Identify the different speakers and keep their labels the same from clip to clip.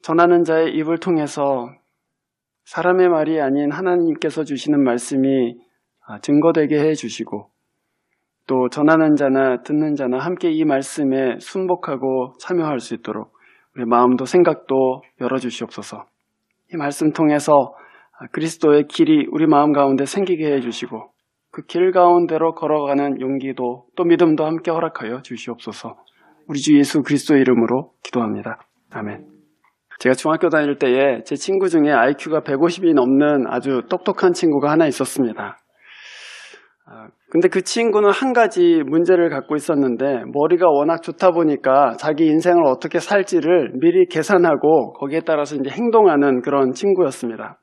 Speaker 1: 전하는 자의 입을 통해서 사람의 말이 아닌 하나님께서 주시는 말씀이 증거되게 해주시고 또 전하는 자나 듣는 자나 함께 이 말씀에 순복하고 참여할 수 있도록 우리 마음도 생각도 열어주시옵소서. 이 말씀 통해서 그리스도의 길이 우리 마음 가운데 생기게 해주시고 그 길 가운데로 걸어가는 용기도 또 믿음도 함께 허락하여 주시옵소서. 우리 주 예수 그리스도의 이름으로 기도합니다. 아멘. 제가 중학교 다닐 때에 제 친구 중에 IQ가 150이 넘는 아주 똑똑한 친구가 하나 있었습니다. 근데 그 친구는 한 가지 문제를 갖고 있었는데 머리가 워낙 좋다 보니까 자기 인생을 어떻게 살지를 미리 계산하고 거기에 따라서 이제 행동하는 그런 친구였습니다.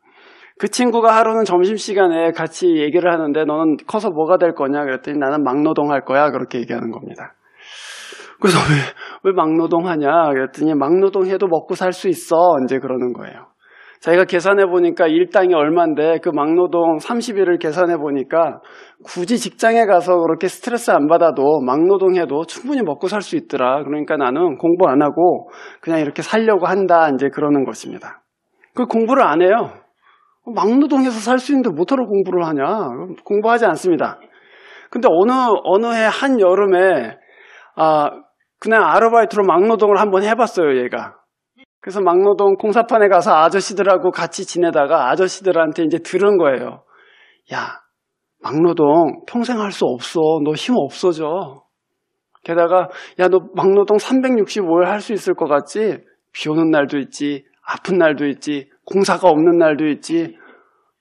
Speaker 1: 그 친구가 하루는 점심시간에 같이 얘기를 하는데 너는 커서 뭐가 될 거냐 그랬더니 나는 막노동 할 거야 그렇게 얘기하는 겁니다. 그래서 왜 막노동 하냐 그랬더니 막노동 해도 먹고 살 수 있어 이제 그러는 거예요. 자기가 계산해 보니까 일당이 얼만데 그 막노동 30일을 계산해 보니까 굳이 직장에 가서 그렇게 스트레스 안 받아도 막노동 해도 충분히 먹고 살 수 있더라. 그러니까 나는 공부 안 하고 그냥 이렇게 살려고 한다 이제 그러는 것입니다. 그 공부를 안 해요. 막노동해서 살 수 있는데 뭐하러 공부를 하냐? 공부하지 않습니다. 근데 어느 해 한여름에 그냥 아르바이트로 막노동을 한번 해봤어요, 얘가. 그래서 막노동 공사판에 가서 아저씨들하고 같이 지내다가 아저씨들한테 이제 들은 거예요. 야, 막노동 평생 할 수 없어. 너 힘 없어져. 게다가 야, 너 막노동 365일 할 수 있을 것 같지? 비 오는 날도 있지, 아픈 날도 있지, 공사가 없는 날도 있지,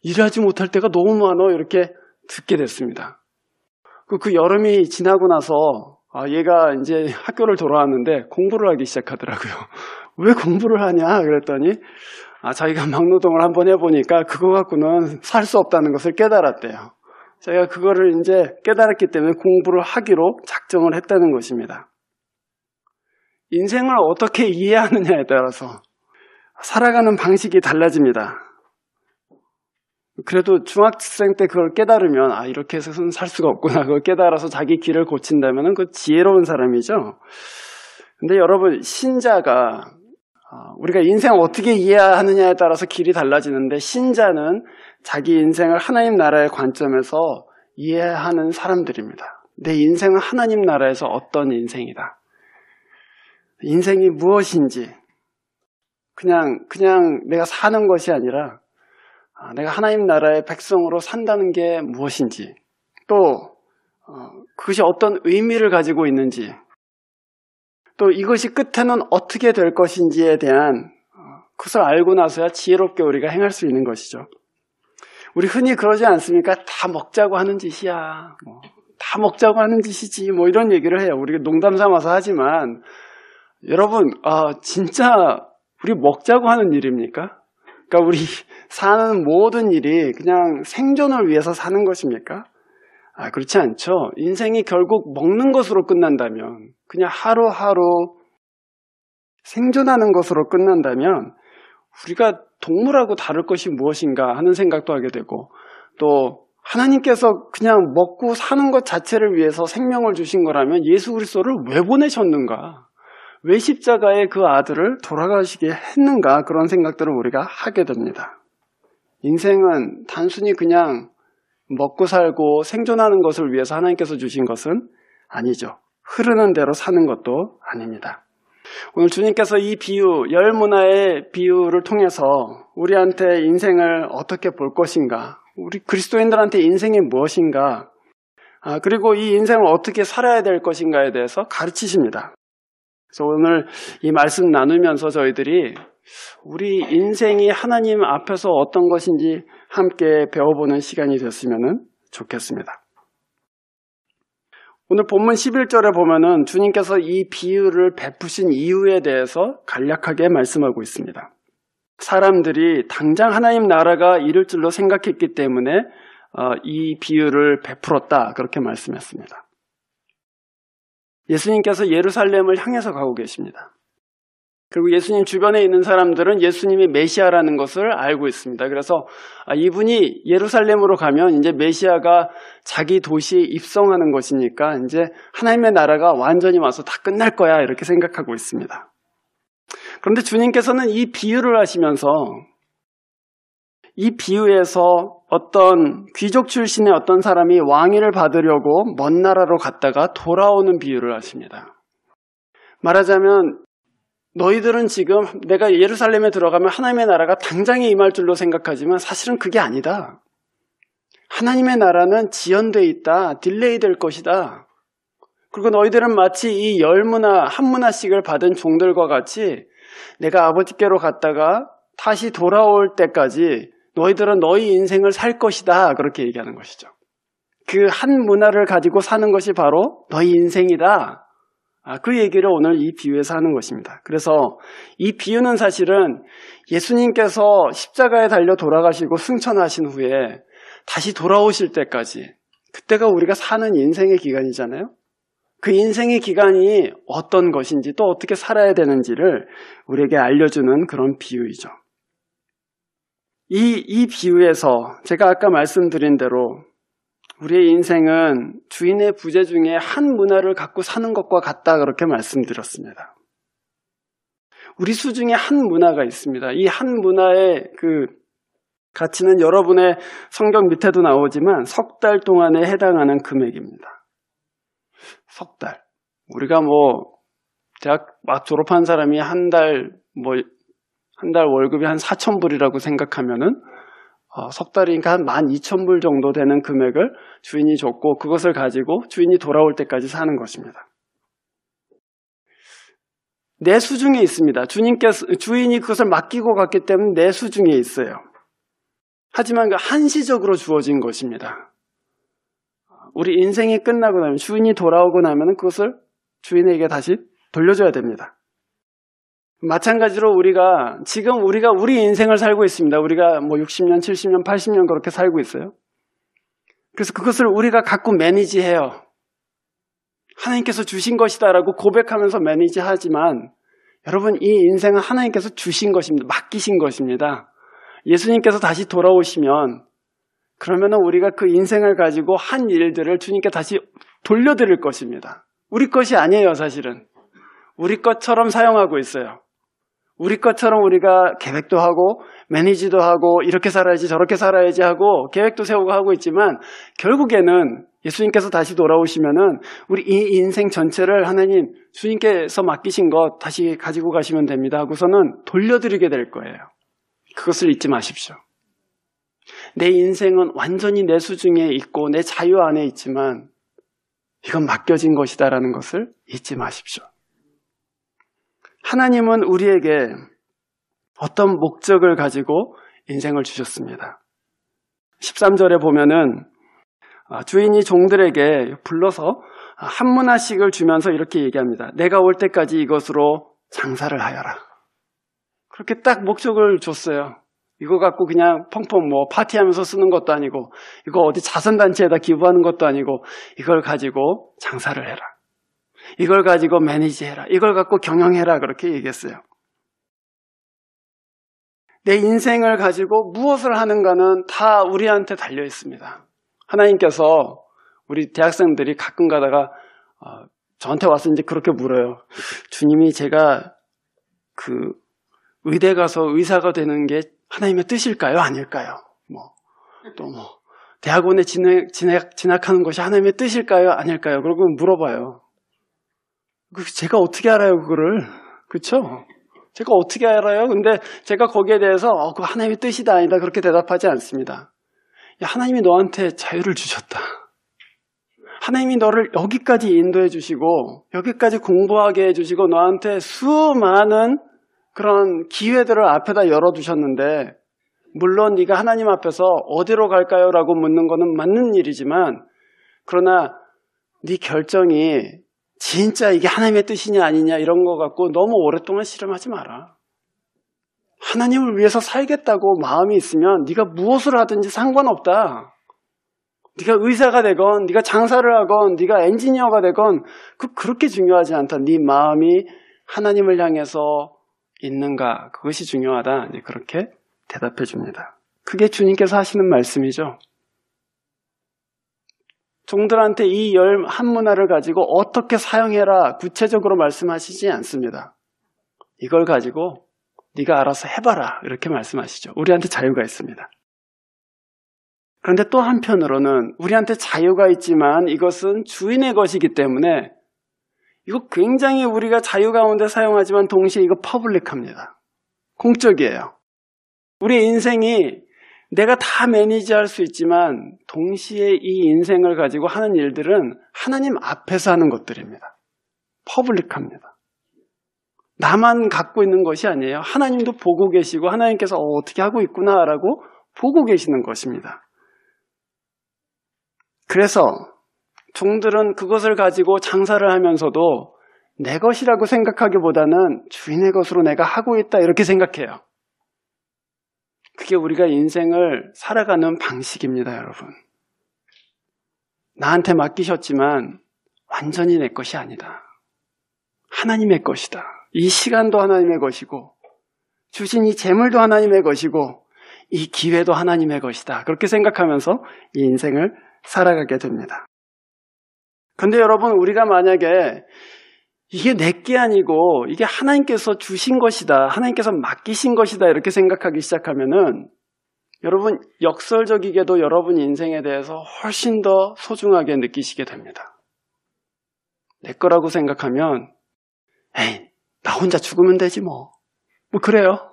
Speaker 1: 일하지 못할 때가 너무 많아. 이렇게 듣게 됐습니다. 그 여름이 지나고 나서 얘가 이제 학교를 돌아왔는데 공부를 하기 시작하더라고요. 왜 공부를 하냐 그랬더니 자기가 막노동을 한번 해보니까 그거 갖고는 살 수 없다는 것을 깨달았대요. 자기가 그거를 이제 깨달았기 때문에 공부를 하기로 작정을 했다는 것입니다. 인생을 어떻게 이해하느냐에 따라서 살아가는 방식이 달라집니다. 그래도 중학생 때 그걸 깨달으면 이렇게 해서는 살 수가 없구나. 그걸 깨달아서 자기 길을 고친다면 그 지혜로운 사람이죠. 근데 여러분, 신자가 우리가 인생을 어떻게 이해하느냐에 따라서 길이 달라지는데 신자는 자기 인생을 하나님 나라의 관점에서 이해하는 사람들입니다. 내 인생은 하나님 나라에서 어떤 인생이다. 인생이 무엇인지 그냥 내가 사는 것이 아니라 내가 하나님 나라의 백성으로 산다는 게 무엇인지 또 그것이 어떤 의미를 가지고 있는지 또 이것이 끝에는 어떻게 될 것인지에 대한 그것을 알고 나서야 지혜롭게 우리가 행할 수 있는 것이죠. 우리 흔히 그러지 않습니까? 다 먹자고 하는 짓이야. 다 먹자고 하는 짓이지. 이런 얘기를 해요. 우리가 농담 삼아서 하지만 여러분 진짜 우리 먹자고 하는 일입니까? 그러니까 우리 사는 모든 일이 그냥 생존을 위해서 사는 것입니까? 그렇지 않죠. 인생이 결국 먹는 것으로 끝난다면, 그냥 하루하루 생존하는 것으로 끝난다면 우리가 동물하고 다를 것이 무엇인가 하는 생각도 하게 되고 또 하나님께서 그냥 먹고 사는 것 자체를 위해서 생명을 주신 거라면 예수 그리스도를 왜 보내셨는가? 왜 십자가에 그 아들을 돌아가시게 했는가? 그런 생각들을 우리가 하게 됩니다. 인생은 단순히 그냥 먹고 살고 생존하는 것을 위해서 하나님께서 주신 것은 아니죠. 흐르는 대로 사는 것도 아닙니다. 오늘 주님께서 이 비유, 열 문화의 비유를 통해서 우리한테 인생을 어떻게 볼 것인가, 우리 그리스도인들한테 인생이 무엇인가, 그리고 이 인생을 어떻게 살아야 될 것인가에 대해서 가르치십니다. 그래서 오늘 이 말씀 나누면서 저희들이 우리 인생이 하나님 앞에서 어떤 것인지 함께 배워보는 시간이 됐으면 좋겠습니다. 오늘 본문 11절에 보면은 주님께서 이 비유를 베푸신 이유에 대해서 간략하게 말씀하고 있습니다. 사람들이 당장 하나님 나라가 이룰 줄로 생각했기 때문에 이 비유를 베풀었다 그렇게 말씀했습니다. 예수님께서 예루살렘을 향해서 가고 계십니다. 그리고 예수님 주변에 있는 사람들은 예수님이 메시아라는 것을 알고 있습니다. 그래서 이분이 예루살렘으로 가면 이제 메시아가 자기 도시에 입성하는 것이니까 이제 하나님의 나라가 완전히 와서 다 끝날 거야 이렇게 생각하고 있습니다. 그런데 주님께서는 이 비유를 하시면서 이 비유에서 어떤 귀족 출신의 어떤 사람이 왕위를 받으려고 먼 나라로 갔다가 돌아오는 비유를 하십니다. 말하자면 너희들은 지금 내가 예루살렘에 들어가면 하나님의 나라가 당장에 임할 줄로 생각하지만 사실은 그게 아니다. 하나님의 나라는 지연돼 있다. 딜레이 될 것이다. 그리고 너희들은 마치 이 10문화, 한 문화씩을 받은 종들과 같이 내가 아버지께로 갔다가 다시 돌아올 때까지 너희들은 너희 인생을 살 것이다. 그렇게 얘기하는 것이죠. 그 한 문화를 가지고 사는 것이 바로 너희 인생이다. 그 얘기를 오늘 이 비유에서 하는 것입니다. 그래서 이 비유는 사실은 예수님께서 십자가에 달려 돌아가시고 승천하신 후에 다시 돌아오실 때까지, 그때가 우리가 사는 인생의 기간이잖아요. 그 인생의 기간이 어떤 것인지 또 어떻게 살아야 되는지를 우리에게 알려주는 그런 비유이죠. 이 비유에서 제가 아까 말씀드린 대로 우리의 인생은 주인의 부재 중에 한 문화를 갖고 사는 것과 같다, 그렇게 말씀드렸습니다. 우리 수중에 한 문화가 있습니다. 이 한 문화의 그 가치는 여러분의 성경 밑에도 나오지만 석 달 동안에 해당하는 금액입니다. 석 달. 우리가 대학 막 졸업한 사람이 한 달 월급이 한 4,000불이라고 생각하면은 석 달이니까 한 12,000불 정도 되는 금액을 주인이 줬고 그것을 가지고 주인이 돌아올 때까지 사는 것입니다. 내 수중에 있습니다. 주인이 그것을 맡기고 갔기 때문에 내 수중에 있어요. 하지만 그 한시적으로 주어진 것입니다. 우리 인생이 끝나고 나면, 주인이 돌아오고 나면 그것을 주인에게 다시 돌려줘야 됩니다. 마찬가지로 지금 우리가 우리 인생을 살고 있습니다. 우리가 60년, 70년, 80년 그렇게 살고 있어요. 그래서 그것을 우리가 갖고 매니지해요. 하나님께서 주신 것이다라고 고백하면서 매니지하지만 여러분, 이 인생은 하나님께서 주신 것입니다. 맡기신 것입니다. 예수님께서 다시 돌아오시면 그러면 우리가 그 인생을 가지고 한 일들을 주님께 다시 돌려드릴 것입니다. 우리 것이 아니에요, 사실은. 우리 것처럼 사용하고 있어요. 우리 것처럼 우리가 계획도 하고 매니지도 하고 이렇게 살아야지 저렇게 살아야지 하고 계획도 세우고 하고 있지만 결국에는 예수님께서 다시 돌아오시면은 우리 이 인생 전체를 하나님, 주님께서 맡기신 것 다시 가지고 가시면 됩니다 하고서는 돌려드리게 될 거예요. 그것을 잊지 마십시오. 내 인생은 완전히 내 수중에 있고 내 자유 안에 있지만 이건 맡겨진 것이다라는 것을 잊지 마십시오. 하나님은 우리에게 어떤 목적을 가지고 인생을 주셨습니다. 13절에 보면은 주인이 종들에게 불러서 한 문화씩을 주면서 이렇게 얘기합니다. 내가 올 때까지 이것으로 장사를 하여라. 그렇게 딱 목적을 줬어요. 이거 갖고 그냥 펑펑 파티하면서 쓰는 것도 아니고, 이거 어디 자선단체에다 기부하는 것도 아니고, 이걸 가지고 장사를 해라. 이걸 가지고 매니지해라. 이걸 갖고 경영해라. 그렇게 얘기했어요. 내 인생을 가지고 무엇을 하는가는 다 우리한테 달려 있습니다. 하나님께서 우리 대학생들이 가끔 가다가 저한테 와서 이제 그렇게 물어요. 주님이 제가 의대 가서 의사가 되는 게 하나님의 뜻일까요? 아닐까요? 대학원에 진학하는 것이 하나님의 뜻일까요? 아닐까요? 그러고 물어봐요. 제가 어떻게 알아요, 그거를? 그쵸? 제가 어떻게 알아요? 근데 제가 거기에 대해서 그거 하나님의 뜻이다, 아니다, 그렇게 대답하지 않습니다. 하나님이 너한테 자유를 주셨다. 하나님이 너를 여기까지 인도해 주시고, 여기까지 공부하게 해 주시고, 너한테 수많은 그런 기회들을 앞에다 열어두셨는데, 물론 네가 하나님 앞에서 어디로 갈까요? 라고 묻는 거는 맞는 일이지만, 그러나 네 결정이 진짜 이게 하나님의 뜻이냐 아니냐 이런 거 갖고 너무 오랫동안 씨름하지 마라. 하나님을 위해서 살겠다고 마음이 있으면 네가 무엇을 하든지 상관없다. 네가 의사가 되건 네가 장사를 하건 네가 엔지니어가 되건 그렇게 중요하지 않다. 네 마음이 하나님을 향해서 있는가, 그것이 중요하다. 그렇게 대답해 줍니다. 그게 주님께서 하시는 말씀이죠. 종들한테 이 한 문화를 가지고 어떻게 사용해라 구체적으로 말씀하시지 않습니다. 이걸 가지고 네가 알아서 해봐라. 이렇게 말씀하시죠. 우리한테 자유가 있습니다. 그런데 또 한편으로는 우리한테 자유가 있지만 이것은 주인의 것이기 때문에 이거 굉장히 우리가 자유 가운데 사용하지만 동시에 이거 퍼블릭합니다. 공적이에요. 우리의 인생이 내가 다 매니지할 수 있지만 동시에 이 인생을 가지고 하는 일들은 하나님 앞에서 하는 것들입니다. 퍼블릭합니다. 나만 갖고 있는 것이 아니에요. 하나님도 보고 계시고 하나님께서 어떻게 하고 있구나라고 보고 계시는 것입니다. 그래서 종들은 그것을 가지고 장사를 하면서도 내 것이라고 생각하기보다는 주인의 것으로 내가 하고 있다 이렇게 생각해요. 그게 우리가 인생을 살아가는 방식입니다, 여러분. 나한테 맡기셨지만 완전히 내 것이 아니다. 하나님의 것이다. 이 시간도 하나님의 것이고 주신 이 재물도 하나님의 것이고 이 기회도 하나님의 것이다. 그렇게 생각하면서 이 인생을 살아가게 됩니다. 근데 여러분, 우리가 만약에 이게 내게 아니고 이게 하나님께서 주신 것이다, 하나님께서 맡기신 것이다 이렇게 생각하기 시작하면은 여러분, 역설적이게도 여러분 인생에 대해서 훨씬 더 소중하게 느끼시게 됩니다. 내 거라고 생각하면 에이, 나 혼자 죽으면 되지 뭐 그래요.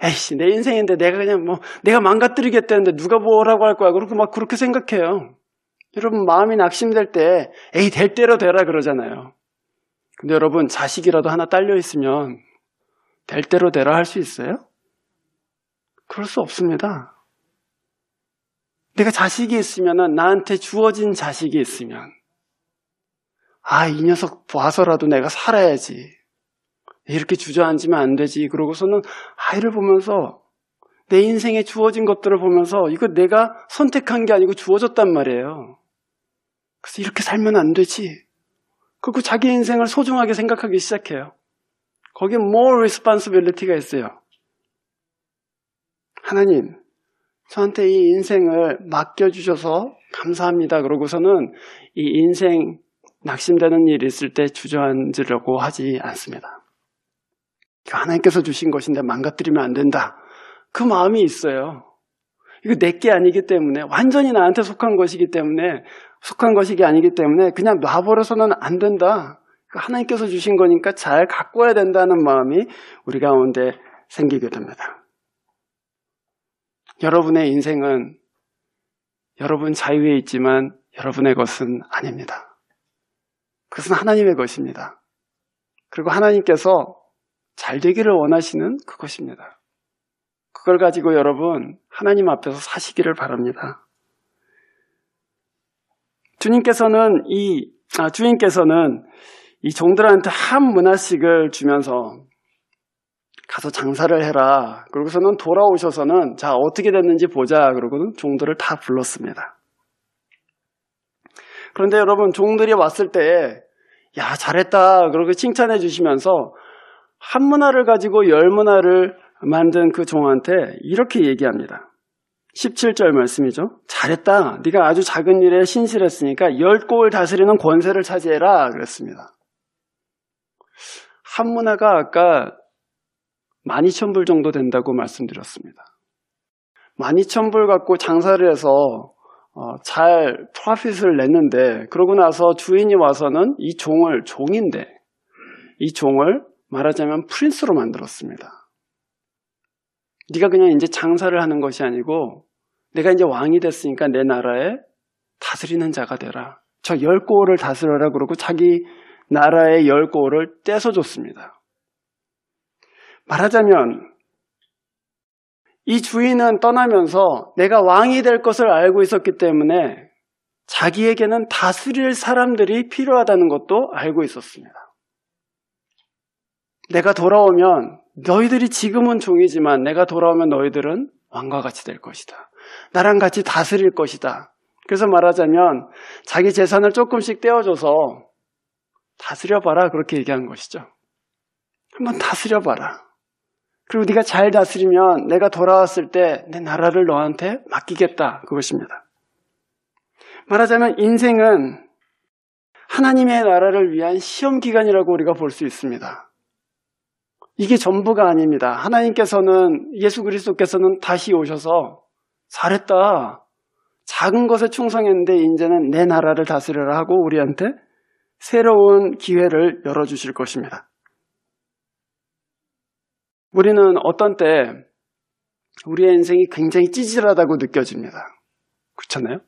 Speaker 1: 에이씨, 내 인생인데 내가 그냥 내가 망가뜨리겠다는데 누가 뭐라고 할 거야. 그렇게 생각해요. 여러분, 마음이 낙심될 때 에이, 될 대로 되라 그러잖아요. 근데 여러분, 자식이라도 하나 딸려 있으면 될 대로 되라 할 수 있어요? 그럴 수 없습니다. 내가 자식이 있으면, 나한테 주어진 자식이 있으면 이 녀석 봐서라도 내가 살아야지. 이렇게 주저앉으면 안 되지. 그러고서는 아이를 보면서 내 인생에 주어진 것들을 보면서 이거 내가 선택한 게 아니고 주어졌단 말이에요. 그래서 이렇게 살면 안 되지. 그리고 자기 인생을 소중하게 생각하기 시작해요. 거기에 more responsibility가 있어요. 하나님, 저한테 이 인생을 맡겨주셔서 감사합니다. 그러고서는 이 인생 낙심되는 일이 있을 때 주저앉으려고 하지 않습니다. 하나님께서 주신 것인데 망가뜨리면 안 된다. 그 마음이 있어요. 이거 내게 아니기 때문에, 완전히 나한테 속한 것이기 때문에, 속한 것이 아니기 때문에 그냥 놔버려서는 안 된다. 하나님께서 주신 거니까 잘 가꿔야 된다는 마음이 우리 가운데 생기게 됩니다. 여러분의 인생은 여러분 자유에 있지만 여러분의 것은 아닙니다. 그것은 하나님의 것입니다. 그리고 하나님께서 잘 되기를 원하시는 그것입니다. 그걸 가지고 여러분 하나님 앞에서 사시기를 바랍니다. 주인께서는 이 종들한테 한 문화씩을 주면서 가서 장사를 해라. 그러고서는 돌아오셔서는 자, 어떻게 됐는지 보자. 그러고는 종들을 다 불렀습니다. 그런데 여러분, 종들이 왔을 때 야, 잘했다. 그러고 칭찬해 주시면서 한 문화를 가지고 10문화를 만든 그 종한테 이렇게 얘기합니다. 17절 말씀이죠. 잘했다. 네가 아주 작은 일에 신실했으니까 10곡을 다스리는 권세를 차지해라. 그랬습니다. 한 문화가 아까 12,000불 정도 된다고 말씀드렸습니다. 12,000불 갖고 장사를 해서 잘 프로핏을 냈는데, 그러고 나서 주인이 와서는 이 종인데 이 종을 말하자면 프린스로 만들었습니다. 네가 그냥 이제 장사를 하는 것이 아니고 내가 이제 왕이 됐으니까 내 나라에 다스리는 자가 되라. 저 10고을을 다스려라. 그러고 자기 나라의 10고을을 떼서줬습니다. 말하자면 이 주인은 떠나면서 내가 왕이 될 것을 알고 있었기 때문에 자기에게는 다스릴 사람들이 필요하다는 것도 알고 있었습니다. 내가 돌아오면 너희들이 지금은 종이지만 내가 돌아오면 너희들은 왕과 같이 될 것이다. 나랑 같이 다스릴 것이다. 그래서 말하자면 자기 재산을 조금씩 떼어줘서 다스려봐라. 그렇게 얘기한 것이죠. 한번 다스려봐라. 그리고 네가 잘 다스리면 내가 돌아왔을 때 내 나라를 너한테 맡기겠다. 그것입니다. 말하자면 인생은 하나님의 나라를 위한 시험기간이라고 우리가 볼 수 있습니다. 이게 전부가 아닙니다. 하나님께서는, 예수 그리스도께서는 다시 오셔서 잘했다. 작은 것에 충성했는데 이제는 내 나라를 다스려라 하고 우리한테 새로운 기회를 열어주실 것입니다. 우리는 어떤 때 우리의 인생이 굉장히 찌질하다고 느껴집니다. 그렇잖아요?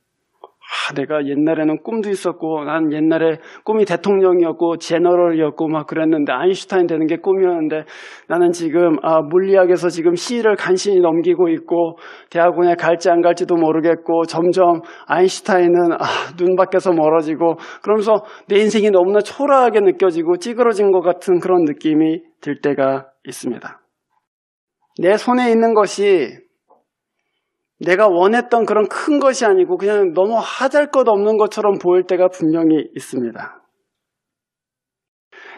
Speaker 1: 내가 옛날에는 꿈도 있었고, 난 옛날에 꿈이 대통령이었고, 제너럴이었고, 막 그랬는데, 아인슈타인 되는 게 꿈이었는데, 나는 지금, 물리학에서 지금 C를 간신히 넘기고 있고, 대학원에 갈지 안 갈지도 모르겠고, 점점 아인슈타인은, 눈 밖에서 멀어지고, 그러면서 내 인생이 너무나 초라하게 느껴지고, 찌그러진 것 같은 그런 느낌이 들 때가 있습니다. 내 손에 있는 것이 내가 원했던 그런 큰 것이 아니고 그냥 너무 하잘것없는 것처럼 보일 때가 분명히 있습니다.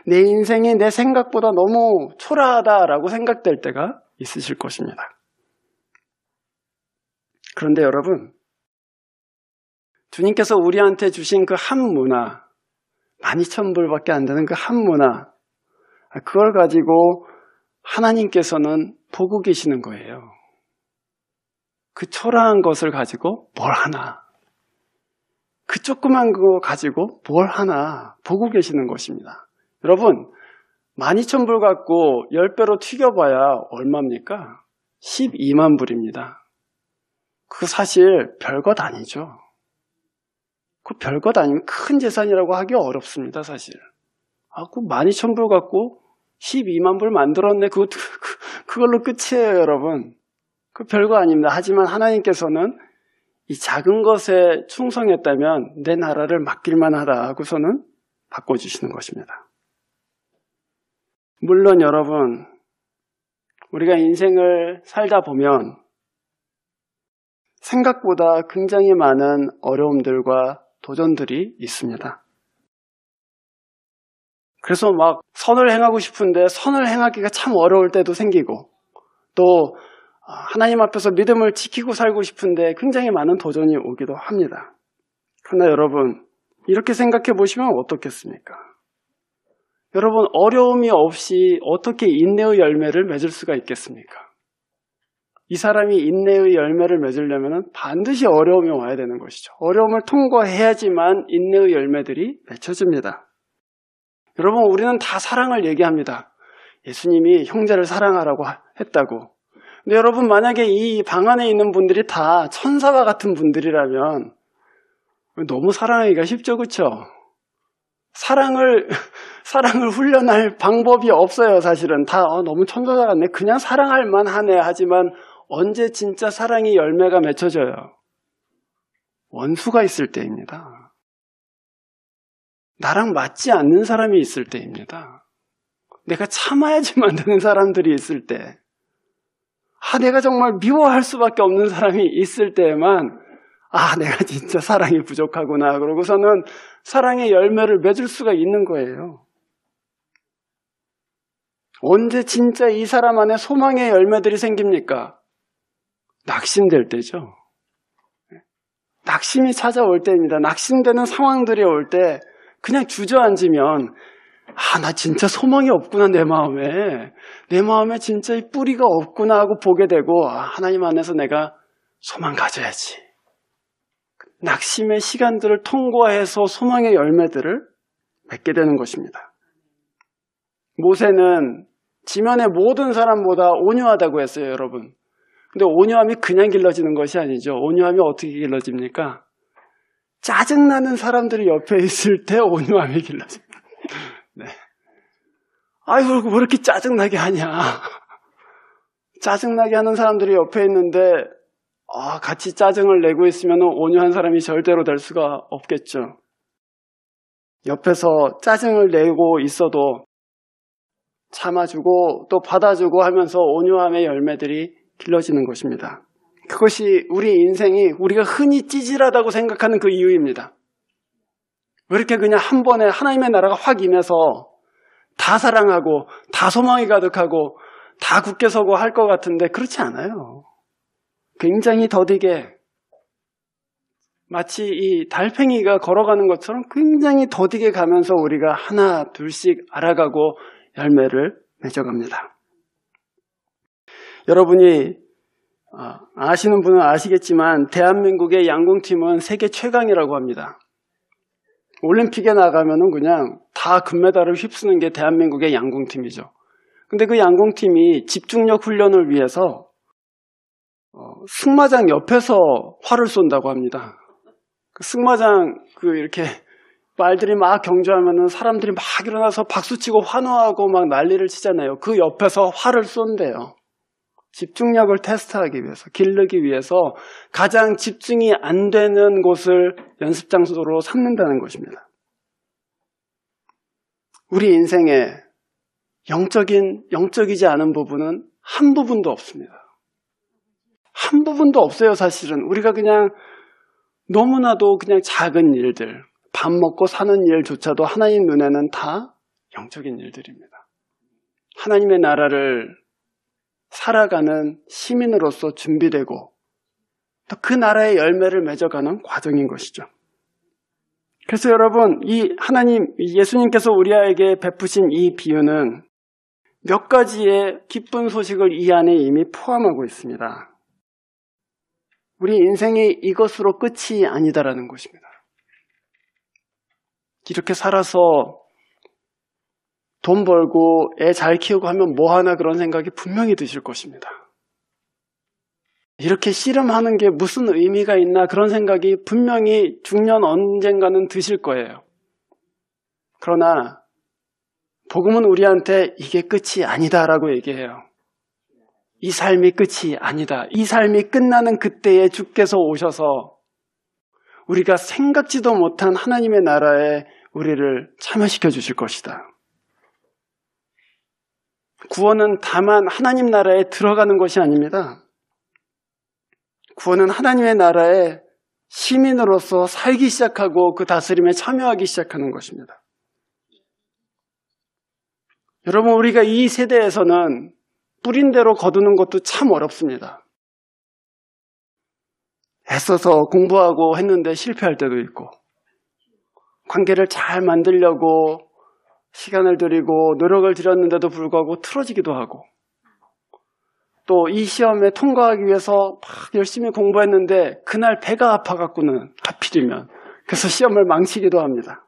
Speaker 1: 내 인생이 내 생각보다 너무 초라하다라고 생각될 때가 있으실 것입니다. 그런데 여러분, 주님께서 우리한테 주신 그 한 문화, 12,000불밖에 안 되는 그 한 문화, 그걸 가지고 하나님께서는 보고 계시는 거예요. 그 초라한 것을 가지고 뭘 하나, 그 조그만 거 가지고 뭘 하나 보고 계시는 것입니다. 여러분, 12,000불 갖고 10배로 튀겨봐야 얼마입니까? 12만 불입니다. 그 사실 별것 아니죠. 그 별것 아니면 큰 재산이라고 하기 어렵습니다, 사실. 그 12,000불 갖고 12만 불 만들었네. 그걸로 끝이에요, 여러분. 그 별거 아닙니다. 하지만 하나님께서는 이 작은 것에 충성했다면 내 나라를 맡길만 하다 하고서는 바꿔주시는 것입니다. 물론 여러분, 우리가 인생을 살다 보면 생각보다 굉장히 많은 어려움들과 도전들이 있습니다. 그래서 막 선을 행하고 싶은데 선을 행하기가 참 어려울 때도 생기고, 또 하나님 앞에서 믿음을 지키고 살고 싶은데 굉장히 많은 도전이 오기도 합니다. 그러나 여러분, 이렇게 생각해 보시면 어떻겠습니까? 여러분, 어려움이 없이 어떻게 인내의 열매를 맺을 수가 있겠습니까? 이 사람이 인내의 열매를 맺으려면 반드시 어려움이 와야 되는 것이죠. 어려움을 통과해야지만 인내의 열매들이 맺혀집니다. 여러분, 우리는 다 사랑을 얘기합니다. 예수님이 형제를 사랑하라고 했다고. 근데 여러분, 만약에 이 방 안에 있는 분들이 다 천사와 같은 분들이라면 너무 사랑하기가 쉽죠, 그렇죠? 사랑을 훈련할 방법이 없어요, 사실은. 다 너무 천사가 같네. 그냥 사랑할 만하네. 하지만 언제 진짜 사랑의 열매가 맺혀져요? 원수가 있을 때입니다. 나랑 맞지 않는 사람이 있을 때입니다. 내가 참아야지만 되는 사람들이 있을 때, 내가 정말 미워할 수밖에 없는 사람이 있을 때에만 내가 진짜 사랑이 부족하구나 그러고서는 사랑의 열매를 맺을 수가 있는 거예요. 언제 진짜 이 사람 안에 소망의 열매들이 생깁니까? 낙심될 때죠. 낙심이 찾아올 때입니다. 낙심되는 상황들이 올 때 그냥 주저앉으면 나 진짜 소망이 없구나, 내 마음에 진짜 이 뿌리가 없구나 하고 보게 되고, 하나님 안에서 내가 소망 가져야지. 낙심의 시간들을 통과해서 소망의 열매들을 맺게 되는 것입니다. 모세는 지면의 모든 사람보다 온유하다고 했어요, 여러분. 근데 온유함이 그냥 길러지는 것이 아니죠. 온유함이 어떻게 길러집니까? 짜증나는 사람들이 옆에 있을 때 온유함이 길러집니다. 네. 왜 이렇게 짜증나게 하냐. 짜증나게 하는 사람들이 옆에 있는데, 같이 짜증을 내고 있으면 온유한 사람이 절대로 될 수가 없겠죠. 옆에서 짜증을 내고 있어도 참아주고 또 받아주고 하면서 온유함의 열매들이 길러지는 것입니다. 그것이 우리 인생이 우리가 흔히 찌질하다고 생각하는 그 이유입니다. 왜 이렇게 그냥 한 번에 하나님의 나라가 확 임해서 다 사랑하고 다 소망이 가득하고 다 굳게 서고 할 것 같은데 그렇지 않아요. 굉장히 더디게, 마치 이 달팽이가 걸어가는 것처럼 굉장히 더디게 가면서 우리가 하나 둘씩 알아가고 열매를 맺어갑니다. 여러분이 아시는 분은 아시겠지만 대한민국의 양궁팀은 세계 최강이라고 합니다. 올림픽에 나가면은 그냥 다 금메달을 휩쓰는 게 대한민국의 양궁팀이죠. 근데 그 양궁팀이 집중력 훈련을 위해서 승마장 옆에서 활을 쏜다고 합니다. 그 승마장 이렇게 말들이 막 경주하면은 사람들이 막 일어나서 박수치고 환호하고 막 난리를 치잖아요. 그 옆에서 활을 쏜대요. 집중력을 테스트하기 위해서, 기르기 위해서 가장 집중이 안 되는 곳을 연습 장소로 삼는다는 것입니다. 우리 인생에 영적이지 않은 부분은 한 부분도 없습니다. 한 부분도 없어요, 사실은. 우리가 그냥 너무나도 그냥 작은 일들, 밥 먹고 사는 일조차도 하나님 눈에는 다 영적인 일들입니다. 하나님의 나라를 살아가는 시민으로서 준비되고 또 그 나라의 열매를 맺어가는 과정인 것이죠. 그래서 여러분, 예수님께서 우리에게 베푸신 이 비유는 몇 가지의 기쁜 소식을 이 안에 이미 포함하고 있습니다. 우리 인생이 이것으로 끝이 아니다라는 것입니다. 이렇게 살아서 돈 벌고 애 잘 키우고 하면 뭐 하나 그런 생각이 분명히 드실 것입니다. 이렇게 씨름하는 게 무슨 의미가 있나 그런 생각이 분명히 중년 언젠가는 드실 거예요. 그러나 복음은 우리한테 이게 끝이 아니다라고 얘기해요. 이 삶이 끝이 아니다. 이 삶이 끝나는 그때에 주께서 오셔서 우리가 생각지도 못한 하나님의 나라에 우리를 참여시켜 주실 것이다. 구원은 다만 하나님 나라에 들어가는 것이 아닙니다. 구원은 하나님의 나라에 시민으로서 살기 시작하고 그 다스림에 참여하기 시작하는 것입니다. 여러분, 우리가 이 세대에서는 뿌린 대로 거두는 것도 참 어렵습니다. 애써서 공부하고 했는데 실패할 때도 있고, 관계를 잘 만들려고 시간을 들이고 노력을 들였는데도 불구하고 틀어지기도 하고, 또 이 시험에 통과하기 위해서 막 열심히 공부했는데 그날 배가 아파갖고는 하필이면 그래서 시험을 망치기도 합니다.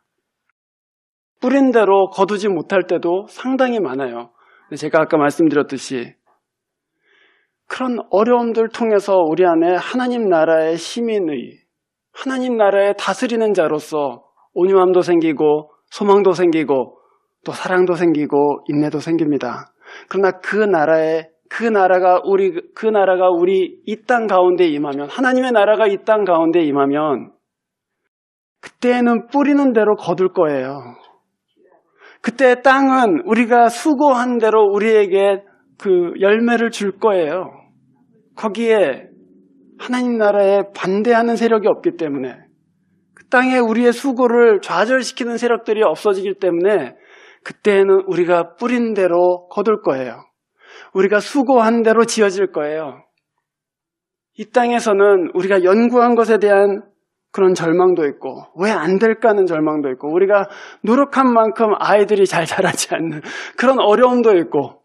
Speaker 1: 뿌린 대로 거두지 못할 때도 상당히 많아요. 근데 제가 아까 말씀드렸듯이 그런 어려움들 통해서 우리 안에 하나님 나라의 시민의, 하나님 나라의 다스리는 자로서 온유함도 생기고 소망도 생기고 또 사랑도 생기고 인내도 생깁니다. 그러나 그 나라가 우리 이 땅 가운데 임하면, 하나님의 나라가 이 땅 가운데 임하면 그때는 뿌리는 대로 거둘 거예요. 그때 땅은 우리가 수고한 대로 우리에게 그 열매를 줄 거예요. 거기에 하나님 나라에 반대하는 세력이 없기 때문에, 그 땅에 우리의 수고를 좌절시키는 세력들이 없어지기 때문에 그때는 우리가 뿌린 대로 거둘 거예요. 우리가 수고한 대로 지어질 거예요. 이 땅에서는 우리가 연구한 것에 대한 그런 절망도 있고, 왜 안 될까 하는 절망도 있고, 우리가 노력한 만큼 아이들이 잘 자라지 않는 그런 어려움도 있고,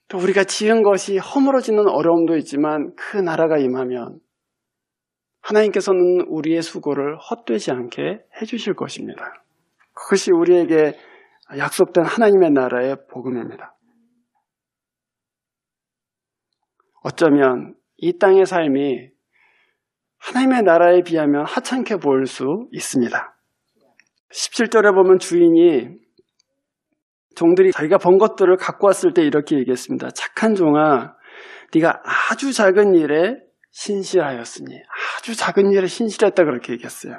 Speaker 1: 또 우리가 지은 것이 허물어지는 어려움도 있지만, 그 나라가 임하면 하나님께서는 우리의 수고를 헛되지 않게 해주실 것입니다. 그것이 우리에게 약속된 하나님의 나라의 복음입니다. 어쩌면 이 땅의 삶이 하나님의 나라에 비하면 하찮게 보일 수 있습니다. 17절에 보면 주인이 종들이 자기가 번 것들을 갖고 왔을 때 이렇게 얘기했습니다. 착한 종아, 네가 아주 작은 일에 신실하였으니, 아주 작은 일에 신실했다 그렇게 얘기했어요.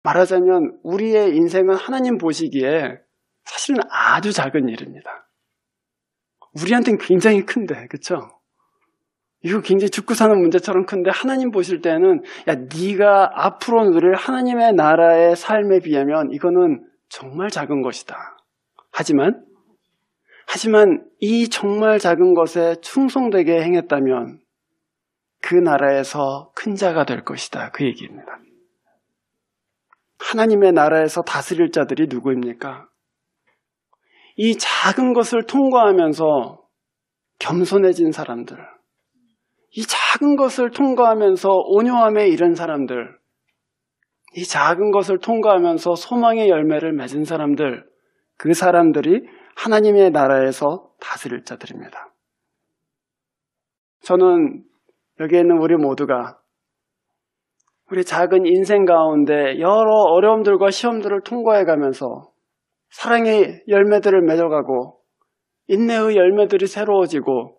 Speaker 1: 말하자면 우리의 인생은 하나님 보시기에 사실은 아주 작은 일입니다. 우리한테는 굉장히 큰데, 그렇죠? 이거 굉장히 죽고 사는 문제처럼 큰데 하나님 보실 때는 네가 앞으로 누릴 하나님의 나라의 삶에 비하면 이거는 정말 작은 것이다. 하지만 이 정말 작은 것에 충성되게 행했다면 그 나라에서 큰 자가 될 것이다. 그 얘기입니다. 하나님의 나라에서 다스릴 자들이 누구입니까? 이 작은 것을 통과하면서 겸손해진 사람들, 이 작은 것을 통과하면서 온유함에 이른 사람들, 이 작은 것을 통과하면서 소망의 열매를 맺은 사람들, 그 사람들이 하나님의 나라에서 다스릴 자들입니다. 저는 여기에 있는 우리 모두가 우리 작은 인생 가운데 여러 어려움들과 시험들을 통과해가면서 사랑의 열매들을 맺어가고 인내의 열매들이 새로워지고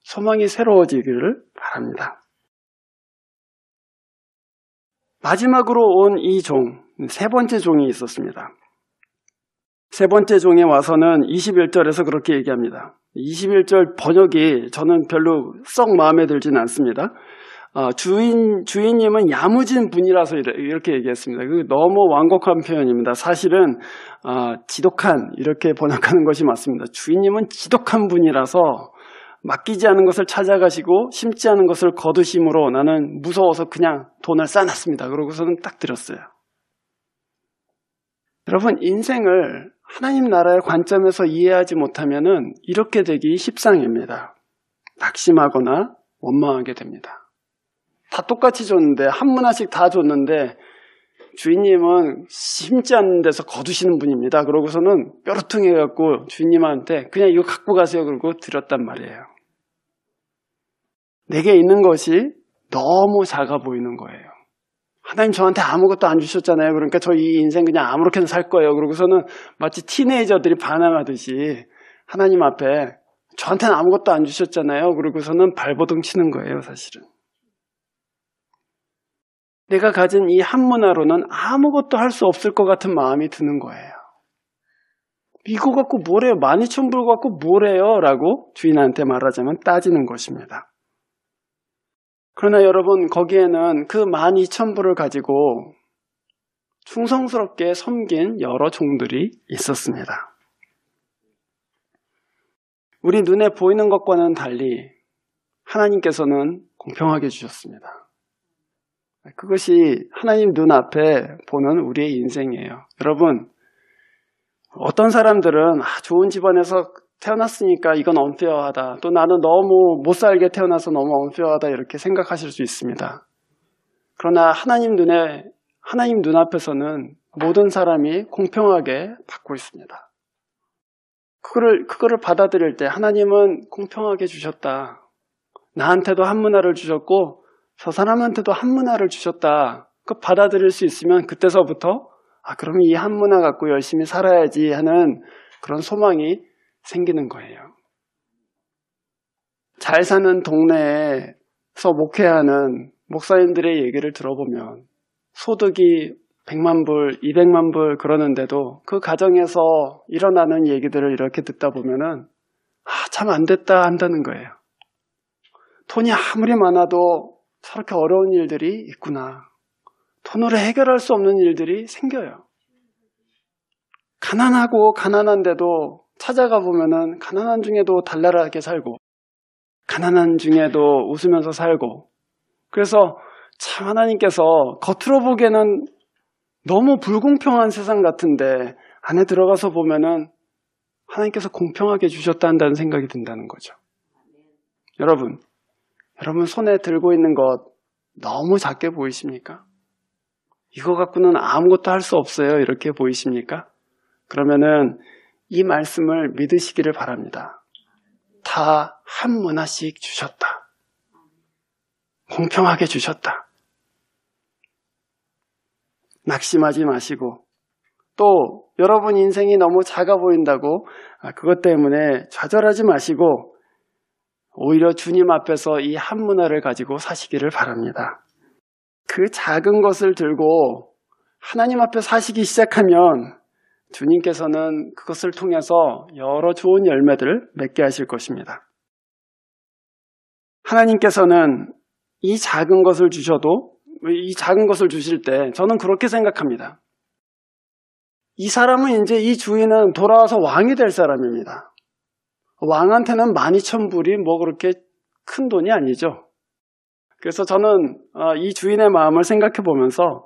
Speaker 1: 소망이 새로워지기를 바랍니다. 마지막으로 온 이 종, 세 번째 종이 있었습니다. 세 번째 종에 와서는 21절에서 그렇게 얘기합니다. 21절 번역이 저는 별로 썩 마음에 들진 않습니다. 주인님은 야무진 분이라서 이렇게 얘기했습니다. 너무 완곡한 표현입니다. 사실은 지독한 이렇게 번역하는 것이 맞습니다. 주인님은 지독한 분이라서 맡기지 않은 것을 찾아가시고 심지 않은 것을 거두심으로 나는 무서워서 그냥 돈을 싸놨습니다. 그러고서는 딱 드렸어요. 여러분, 인생을 하나님 나라의 관점에서 이해하지 못하면은 이렇게 되기 십상입니다. 낙심하거나 원망하게 됩니다. 다 똑같이 줬는데 한 문화씩 다 줬는데 주인님은 심지 않는 데서 거두시는 분입니다. 그러고서는 뾰루퉁해갖고 주인님한테 그냥 이거 갖고 가세요 그러고 드렸단 말이에요. 내게 있는 것이 너무 작아 보이는 거예요. 하나님 저한테 아무것도 안 주셨잖아요. 그러니까 저 이 인생 그냥 아무렇게나 살 거예요. 그러고서는 마치 티네이저들이 반항하듯이 하나님 앞에 저한테는 아무것도 안 주셨잖아요. 그러고서는 발버둥 치는 거예요, 사실은. 내가 가진 이 한 문화로는 아무것도 할 수 없을 것 같은 마음이 드는 거예요. 이거 갖고 뭐래요? 12,000불 갖고 뭐래요? 라고 주인한테 말하자면 따지는 것입니다. 그러나 여러분, 거기에는 그 12,000불을 가지고 충성스럽게 섬긴 여러 종들이 있었습니다. 우리 눈에 보이는 것과는 달리 하나님께서는 공평하게 주셨습니다. 그것이 하나님 눈앞에 보는 우리의 인생이에요. 여러분, 어떤 사람들은 좋은 집안에서 태어났으니까 이건 언페어하다. 또 나는 너무 못 살게 태어나서 너무 언페어하다 이렇게 생각하실 수 있습니다. 그러나 하나님 눈앞에서는 모든 사람이 공평하게 받고 있습니다. 그거를 받아들일 때 하나님은 공평하게 주셨다. 나한테도 한 문화를 주셨고 저 사람한테도 한 문화를 주셨다. 그 받아들일 수 있으면 그때서부터 그러면 이 한 문화 갖고 열심히 살아야지 하는 그런 소망이 생기는 거예요. 잘 사는 동네에서 목회하는 목사님들의 얘기를 들어보면 소득이 100만 불, 200만 불 그러는데도 그 가정에서 일어나는 얘기들을 이렇게 듣다 보면은 참 안 됐다 한다는 거예요. 돈이 아무리 많아도 저렇게 어려운 일들이 있구나. 돈으로 해결할 수 없는 일들이 생겨요. 가난하고 가난한데도 찾아가 보면은 가난한 중에도 달달하게 살고 가난한 중에도 웃으면서 살고 그래서 참 하나님께서 겉으로 보기에는 너무 불공평한 세상 같은데 안에 들어가서 보면은 하나님께서 공평하게 주셨다 한다는 생각이 든다는 거죠. 여러분 손에 들고 있는 것 너무 작게 보이십니까? 이거 갖고는 아무것도 할 수 없어요. 이렇게 보이십니까? 그러면은 이 말씀을 믿으시기를 바랍니다. 다 한 문화씩 주셨다. 공평하게 주셨다. 낙심하지 마시고 또 여러분 인생이 너무 작아 보인다고 그것 때문에 좌절하지 마시고 오히려 주님 앞에서 이 한 문화를 가지고 사시기를 바랍니다. 그 작은 것을 들고 하나님 앞에 사시기 시작하면 주님께서는 그것을 통해서 여러 좋은 열매들을 맺게 하실 것입니다. 하나님께서는 이 작은 것을 주셔도 이 작은 것을 주실 때 저는 그렇게 생각합니다. 이 사람은 이제 이 주인은 돌아와서 왕이 될 사람입니다. 왕한테는 12,000불이 뭐 그렇게 큰 돈이 아니죠. 그래서 저는 이 주인의 마음을 생각해 보면서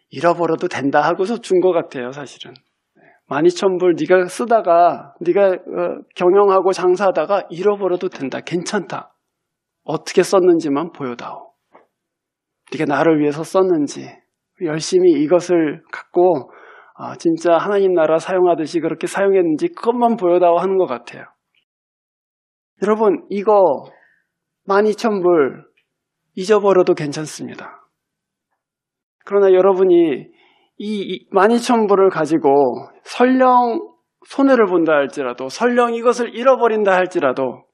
Speaker 1: 잃어버려도 된다 하고서 준 것 같아요, 사실은. 12,000불 네가 쓰다가 네가 경영하고 장사하다가 잃어버려도 된다. 괜찮다. 어떻게 썼는지만 보여다오. 네가 나를 위해서 썼는지 열심히 이것을 갖고 진짜 하나님 나라 사용하듯이 그렇게 사용했는지 그것만 보여다오 하는 것 같아요. 여러분 이거 12,000불 잊어버려도 괜찮습니다. 그러나 여러분이 이 12,000불을 가지고 설령 손해를 본다 할지라도 설령 이것을 잃어버린다 할지라도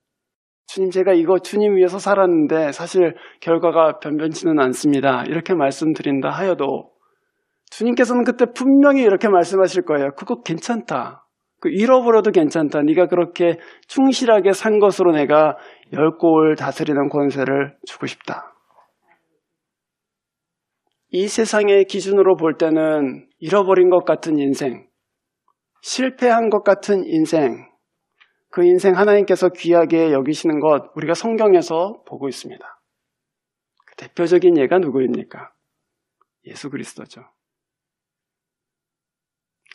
Speaker 1: 주님 제가 이거 주님 위해서 살았는데 사실 결과가 변변치는 않습니다. 이렇게 말씀드린다 하여도 주님께서는 그때 분명히 이렇게 말씀하실 거예요. 그거 괜찮다. 그 잃어버려도 괜찮다. 네가 그렇게 충실하게 산 것으로 내가 10골 다스리는 권세를 주고 싶다. 이 세상의 기준으로 볼 때는 잃어버린 것 같은 인생, 실패한 것 같은 인생, 그 인생 하나님께서 귀하게 여기시는 것 우리가 성경에서 보고 있습니다. 그 대표적인 예가 누구입니까? 예수 그리스도죠.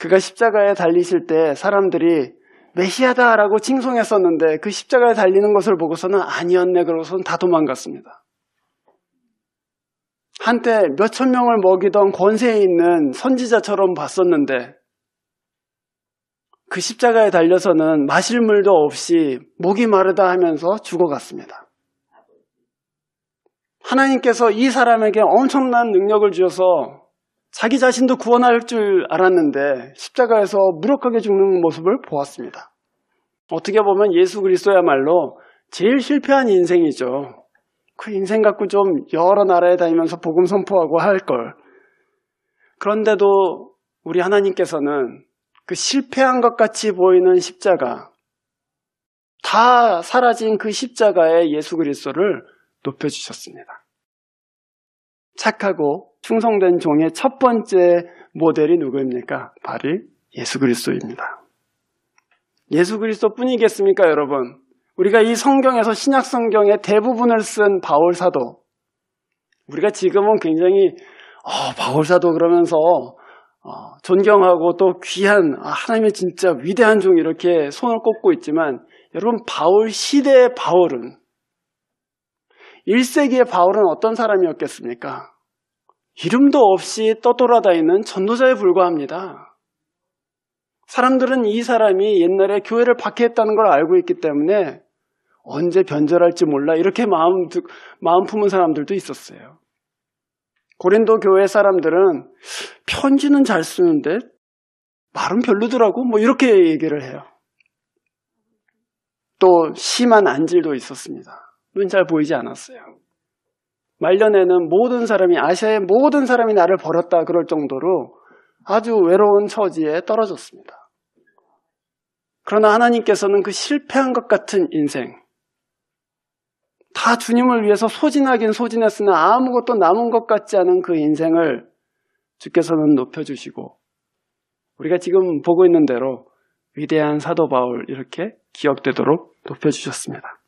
Speaker 1: 그가 십자가에 달리실 때 사람들이 메시아다라고 칭송했었는데 그 십자가에 달리는 것을 보고서는 아니었네 그러고서는 다 도망갔습니다. 한때 몇천 명을 먹이던 권세에 있는 선지자처럼 봤었는데 그 십자가에 달려서는 마실 물도 없이 목이 마르다 하면서 죽어갔습니다. 하나님께서 이 사람에게 엄청난 능력을 주셔서 자기 자신도 구원할 줄 알았는데 십자가에서 무력하게 죽는 모습을 보았습니다. 어떻게 보면 예수 그리스도야말로 제일 실패한 인생이죠. 그 인생 갖고 좀 여러 나라에 다니면서 복음 선포하고 할 걸. 그런데도 우리 하나님께서는 그 실패한 것 같이 보이는 십자가, 다 사라진 그 십자가에 예수 그리스도를 높여주셨습니다. 착하고 충성된 종의 첫 번째 모델이 누구입니까? 바로 예수 그리스도입니다. 예수 그리스도뿐이겠습니까, 여러분? 우리가 이 성경에서 신약 성경의 대부분을 쓴 바울 사도, 우리가 지금은 굉장히 바울 사도 그러면서 존경하고 또 귀한 하나님의 진짜 위대한 종 이렇게 손을 꼽고 있지만 여러분 바울 시대의 바울은 1세기의 바울은 어떤 사람이었겠습니까? 이름도 없이 떠돌아다니는 전도자에 불과합니다. 사람들은 이 사람이 옛날에 교회를 박해했다는 걸 알고 있기 때문에 언제 변절할지 몰라 이렇게 마음 품은 사람들도 있었어요. 고린도 교회 사람들은 편지는 잘 쓰는데 말은 별로더라고 이렇게 얘기를 해요. 또 심한 안질도 있었습니다. 눈 잘 보이지 않았어요. 말년에는 아시아의 모든 사람이 나를 버렸다 그럴 정도로 아주 외로운 처지에 떨어졌습니다. 그러나 하나님께서는 그 실패한 것 같은 인생, 다 주님을 위해서 소진하긴 소진했으나 아무것도 남은 것 같지 않은 그 인생을 주께서는 높여주시고 우리가 지금 보고 있는 대로 위대한 사도 바울 이렇게 기억되도록 높여주셨습니다.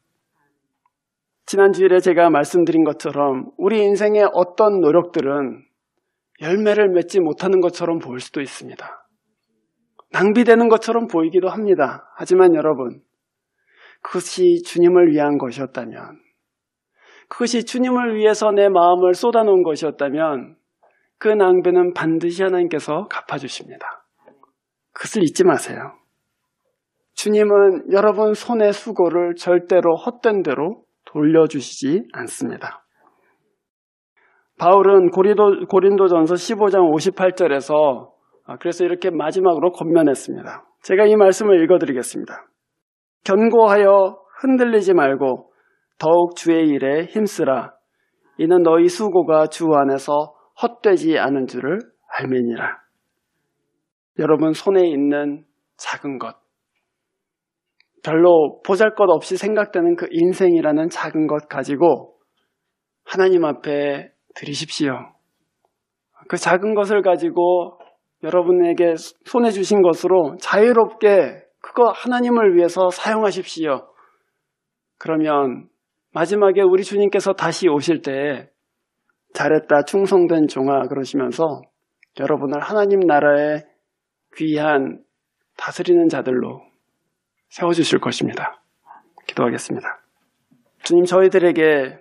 Speaker 1: 지난 주일에 제가 말씀드린 것처럼 우리 인생의 어떤 노력들은 열매를 맺지 못하는 것처럼 보일 수도 있습니다. 낭비되는 것처럼 보이기도 합니다. 하지만 여러분, 그것이 주님을 위한 것이었다면, 그것이 주님을 위해서 내 마음을 쏟아놓은 것이었다면 그 낭비는 반드시 하나님께서 갚아주십니다. 그것을 잊지 마세요. 주님은 여러분 손의 수고를 절대로 헛된 대로 돌려주시지 않습니다. 바울은 고린도전서 15장 58절에서 그래서 이렇게 마지막으로 권면했습니다. 제가 이 말씀을 읽어드리겠습니다. 견고하여 흔들리지 말고 더욱 주의 일에 힘쓰라. 이는 너희 수고가 주 안에서 헛되지 않은 줄을 알미니라. 여러분 손에 있는 작은 것, 별로 보잘것없이 생각되는 그 인생이라는 작은 것 가지고 하나님 앞에 드리십시오. 그 작은 것을 가지고 여러분에게 손에 주신 것으로 자유롭게 그거 하나님을 위해서 사용하십시오. 그러면 마지막에 우리 주님께서 다시 오실 때 잘했다 충성된 종아 그러시면서 여러분을 하나님 나라의 귀한 다스리는 자들로 세워주실 것입니다. 기도하겠습니다. 주님, 저희들에게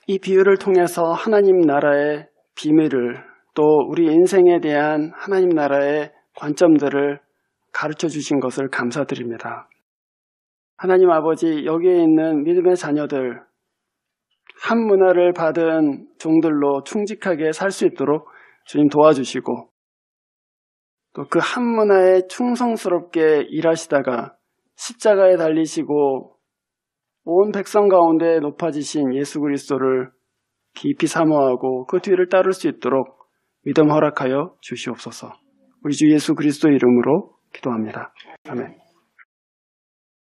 Speaker 1: 이 비유를 통해서 하나님 나라의 비밀을, 또 우리 인생에 대한 하나님 나라의 관점들을 가르쳐 주신 것을 감사드립니다. 하나님 아버지, 여기에 있는 믿음의 자녀들, 한 문화를 받은 종들로 충직하게 살 수 있도록 주님 도와주시고, 또 그 한 문화에 충성스럽게 일하시다가 십자가에 달리시고 온 백성 가운데 높아지신 예수 그리스도를 깊이 사모하고 그 뒤를 따를 수 있도록 믿음 허락하여 주시옵소서. 우리 주 예수 그리스도 이름으로 기도합니다. 아멘.